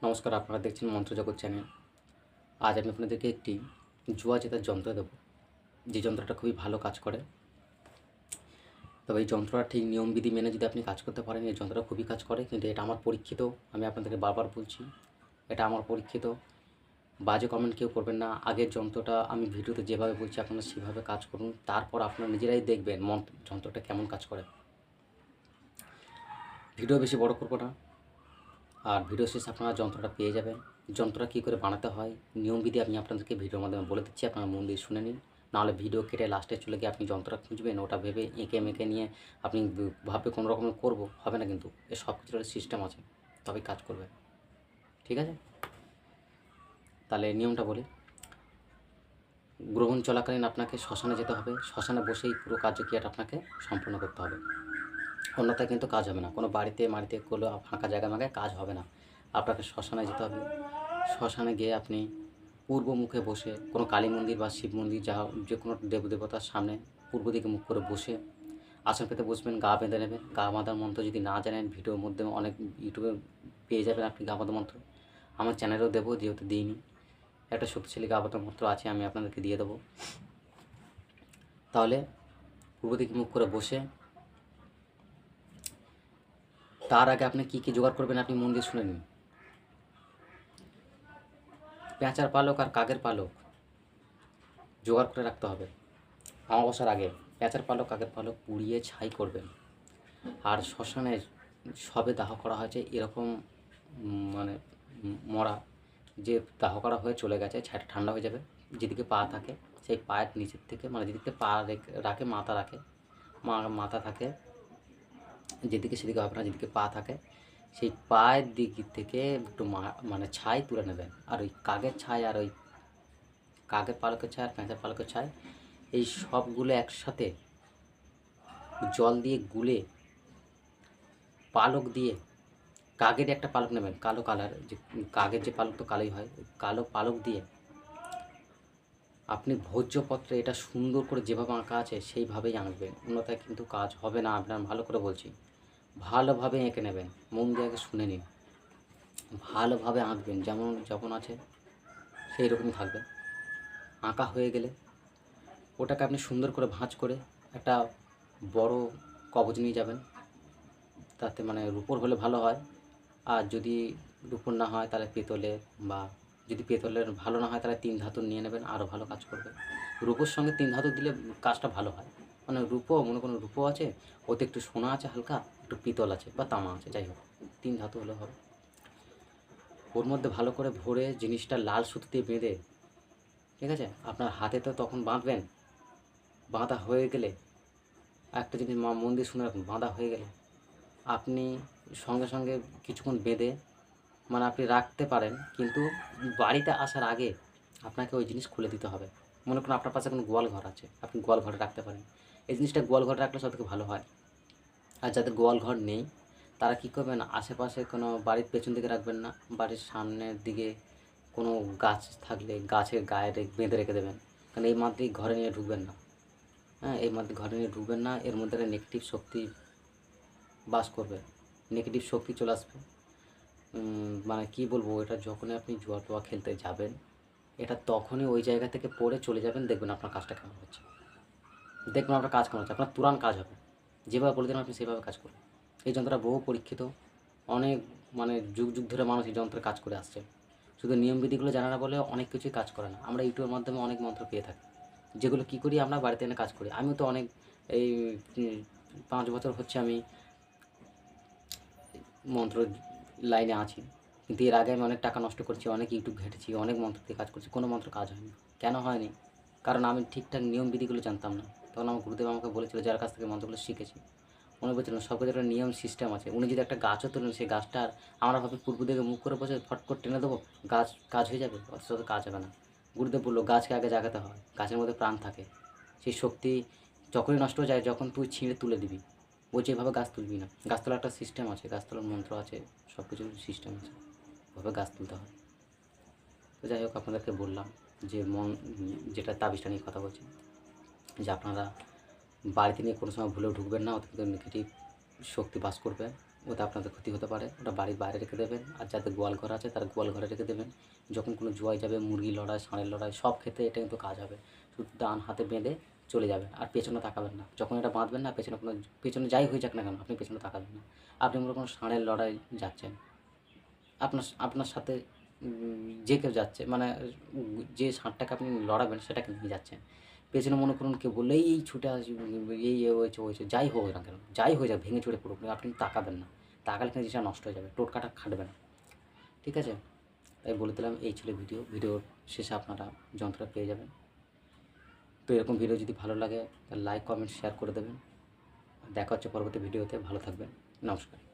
নমস্কার, আপনারা দেখছেন মন্ত্রজগৎ চ্যানেল। আজ আমি আপনাদেরকে একটি জুয়া জেতার যন্ত্র দেবো, যে যন্ত্রটা খুবই ভালো কাজ করে। তবে এই যন্ত্রটা ঠিক নিয়মবিধি মেনে যদি আপনি কাজ করতে পারেন, এই যন্ত্রটা খুবই কাজ করে। কিন্তু এটা আমার পরীক্ষিত, আমি আপনাদেরকে বারবার বলছি, এটা আমার পরীক্ষিত। বাজে কমেন্ট কেউ করবেন না। আগের যন্ত্রটা আমি ভিডিওতে যেভাবে বলছি আপনারা সেভাবে কাজ করুন, তারপর আপনারা নিজেরাই দেখবেন যন্ত্রটা কেমন কাজ করে। ভিডিও বেশি বড় করবো না, আর ভিডিও শেষে আপনারা যন্ত্রটা পেয়ে যাবেন। যন্ত্রটা কী করে বানাতে হয় নিয়মবিধি আমি আপনাদেরকে ভিডিওর মাধ্যমে বলে দিচ্ছি, আপনারা মন দিয়ে শুনে নিন। নাহলে ভিডিও কেটে লাস্টে চলে গিয়ে আপনি যন্ত্রটা খুঁজবেন, ওটা ভেবে এঁকে মেঁকে নিয়ে আপনি ভাববে কোনো রকমের করবো, হবে না। কিন্তু এর সব কিছুর সিস্টেম আছে, তবেই কাজ করবে। ঠিক আছে, তাহলে নিয়মটা বলি। গ্রহণ চলাকালীন আপনাকে শ্মশানে যেতে হবে। শ্মশানে বসেই পুরো কার্যক্রিয়াটা আপনাকে সম্পন্ন করতে হবে, অন্যথায় কিন্তু কাজ হবে না। কোনো বাড়িতে মাড়িতে করলে ফাঁকা জায়গা মাগায় কাজ হবে না। আপনাকে শ্মশানে যেতে হবে। শ্মশানে গিয়ে আপনি পূর্ব মুখে বসে কোনো কালী মন্দির বা শিব মন্দির, যা যে কোনো দেবদেবতার সামনে পূর্ব দিকে মুখ করে বসে আসন পেতে বসবেন। গা বেঁধে নেবেন। গা বাঁধার মন্ত্র যদি না জানেন, ভিডিওর মধ্যে অনেক ইউটিউবে পেয়ে যাবেন আপনি গা বাঁধা মন্ত্র। আমার চ্যানেলেও দেবো, যেহেতু দিইনি। একটা শক্তিশালী গা বাঁধা মন্ত্র আছে, আমি আপনাদেরকে দিয়ে দেবো। তাহলে পূর্ব দিকে মুখ করে বসে, তার আগে আপনি কী কী জোগাড় করবেন আপনি মন দিয়ে শুনে নিন। পেঁচার পালক আর কাকের পালক জোগাড় করে রাখতে হবে অমাবস্যার আগে। পেঁচার পালক কাকের পালক পুড়িয়ে ছাই করবেন। আর শ্মশানে সবে দাহ করা হয়েছে এরকম মানে মরা, যে দাহ করা হয়ে চলে গেছে, ছাইটা ঠান্ডা হয়ে যাবে। যেদিকে পা থাকে সেই পায়ের নিচের থেকে, মানে যেদিকে পা রাখে মাথা রাখে, মাথা থাকে যেদিকে, সেদিকে হবে না। যেদিকে পা থাকে সেই পায়ের দিক থেকে একটু মানে ছাই তুলে নেবেন। আর ওই কাকের ছাই আর ওই কাকের পালকের ছাই আর পেঁচার পালকের ছাই, এই সবগুলো একসাথে জল দিয়ে গুলে পালক দিয়ে, কাকের একটা পালক নেবেন কালো কালার, যে কাকের যে পালক তো কালোই হয়, কালো পালক দিয়ে আপনি ভোজ্যপত্রে এটা সুন্দর করে যেভাবে আঁকা আছে সেইভাবেই আঁকবেন, অন্যথায় কিন্তু কাজ হবে না। আপনার ভালো করে বলছি, ভালোভাবে এঁকে নেবেন। মন দিয়ে আগে শুনে নিন। ভালোভাবে আঁকবেন, যেমন যখন আছে সেই রকমই থাকবে। আঁকা হয়ে গেলে ওটাকে আপনি সুন্দর করে ভাঁজ করে একটা বড় কবজ নিয়ে যাবেন। তাতে মানে রূপোর হলে ভালো হয়, আর যদি রূপোর না হয় তাহলে পিতলের, বা যদি পিতলের ভালো না হয় তাহলে 3 ধাতুর নিয়ে নেবেন, আরও ভালো কাজ করবে। রূপোর সঙ্গে 3 ধাতু দিলে কাজটা ভালো হয়। মানে রূপো, মনে করুন রূপো আছে, ওতে একটু সোনা আছে হালকা, একটু পিতল আছে বা তামা আছে, যাই হোক 3 ধাতু হলে হবে। ওর মধ্যে ভালো করে ভরে জিনিসটা লাল সুতো দিয়ে বেঁধে, ঠিক আছে, আপনার হাতে তো তখন বাঁধবেন। বাঁধা হয়ে গেলে একটা জিনিস মন দিয়ে শুনে রাখুন, বাঁধা হয়ে গেলে আপনি সঙ্গে সঙ্গে কিছুক্ষণ বেঁধে, মানে আপনি রাখতে পারেন, কিন্তু বাড়িতে আসার আগে আপনাকে ওই জিনিস খুলে দিতে হবে। মনে করুন আপনার পাশে কোনো গোয়াল ঘর আছে, আপনি গোয়াল ঘরে রাখতে পারেন। এই জিনিসটা গোয়াল ঘরে রাখলে সবথেকে ভালো হয়। আর যাদের গোয়াল ঘর নেই তারা কী করবেন, আশেপাশে কোনো বাড়ির পেছন দিকে রাখবেন না, বাড়ির সামনের দিকে কোনো গাছ থাকলে গাছের গায়ে বেঁধে রেখে দেবেন। কারণ এই মাধ্যমে ঘরে নিয়ে ঢুকবেন না। হ্যাঁ, এই মধ্যে ঘরে নিয়ে ঢুকবেন না, এর মধ্যে নেগেটিভ শক্তি বাস করবে, নেগেটিভ শক্তি চলে আসবে। মানে কী বলবো, এটা যখনই আপনি জুয়া টুয়া খেলতে যাবেন, এটা তখনই ওই জায়গা থেকে পড়ে চলে যাবেন, দেখবেন আপনার কাজটা কেমন হচ্ছে। দেখবেন আপনার কাজ কেমন হচ্ছে, আপনার তুরান কাজ হবে। যেভাবে বলে দেন আপনি সেভাবে কাজ করবেন। এই যন্ত্রটা বহু পরীক্ষিত, অনেক মানে যুগ যুগ ধরে মানুষ এই যন্ত্রের কাজ করে আসছে। শুধু নিয়মবিধিগুলো জানা না বলে অনেক কিছুই কাজ করে না। আমরা ইউটিউবের মাধ্যমে অনেক মন্ত্র পেয়ে থাকি, যেগুলো কী করি আমরা বাড়িতে এনে কাজ করি। আমিও তো অনেক, এই 5 বছর হচ্ছে আমি মন্ত্র লাইনে আছি, কিন্তু এর আগে আমি অনেক টাকা নষ্ট করছি, অনেক ইউটিউব ঘেটেছি, অনেক মন্ত্র দিয়ে কাজ করছি, কোনো মন্ত্র কাজ হয়নি। কেন হয়নি? কারণ আমি ঠিকঠাক নিয়মবিধিগুলো জানতাম না। তখন আমার গুরুদেব আমাকে বলেছিল, যার কাছ থেকে মন্ত্রগুলো শিখেছি, উনি বলছিলেন সব কিছুর একটা নিয়ম সিস্টেম আছে। উনি যদি একটা গাছও তোলেন, সেই গাছটার আমরা ভাবি পূর্ব দিকে মুখ করে বসে ফট করে টেনে দেবো, গাছ কাজ হয়ে যাবে, অথচ কাজ হবে না। গুরুদেব বললো গাছকে আগে জাগাতে হয়, গাছের মধ্যে প্রাণ থাকে। সেই শক্তি যখনই নষ্ট হয়ে যায়, যখন তুই ছিঁড়ে তুলে দিবি, বলছে এভাবে গাছ তুলবি না। গাছ তোলার একটা সিস্টেম আছে, গাছ তোলার মন্ত্র আছে, সব কিছুর সিস্টেম আছে, ওভাবে গাছ তুলতে হয়। তো যাই হোক, আপনাদেরকে বললাম যে যেটা তাবিজটা নিয়ে কথা বলছি, যে আপনারা বাড়িতে নিয়ে কোনো সময় ভুলেও ঢুকবেন না, ওতে কিন্তু নেগেটিভ শক্তি বাস করবে। ওতে আপনাদের ক্ষতি হতে পারে, ওটা বাড়ির বাইরে রেখে দেবেন। আর যাদের গোয়াল ঘর আছে তারা গোয়াল ঘরে রেখে দেবেন। যখন কোনো জুয়ায় যাবে, মুরগি লড়াই, ষাঁড়ের লড়াই, সব ক্ষেত্রে এটা কিন্তু কাজ হবে। শুধু ডান হাতে বেঁধে চলে যাবেন, আর পেছনে তাকাবেন না। যখন এটা বাঁধবেন না, পেছনে যাই হয়ে যাক না কেন, আপনি পেছনে তাকাবেন না। আপনি মনে কোনো ষাঁড়ের লড়াই যাচ্ছেন, আপনার সাথে যে কেউ যাচ্ছে, মানে যে ষাঁড়টাকে আপনি লড়াবেন সেটাকে নিয়ে যাচ্ছেন। পেছনে মনে করুন কেউ বললে এই ছুটে আসি, এ হয়েছে হয়েছে, যাই হোক না কেন, যাই হয়ে যাক, ভেঙে চুরে পড়ুক, আপনি তাকাবেন না। তাকালে কিন্তু জিনিসটা নষ্ট হয়ে যাবে, টোটকাটা খাটবে না। ঠিক আছে? তাই বলে দিলাম, এই ছিল ভিডিওর শেষে আপনারা যন্ত্রটা পেয়ে যাবেন। তো এরকম ভিডিও যদি ভালো লাগে তাহলে লাইক, কমেন্ট, শেয়ার করে দেবেন। দেখা হচ্ছে পরবর্তী ভিডিওতে। ভালো থাকবেন। নমস্কার।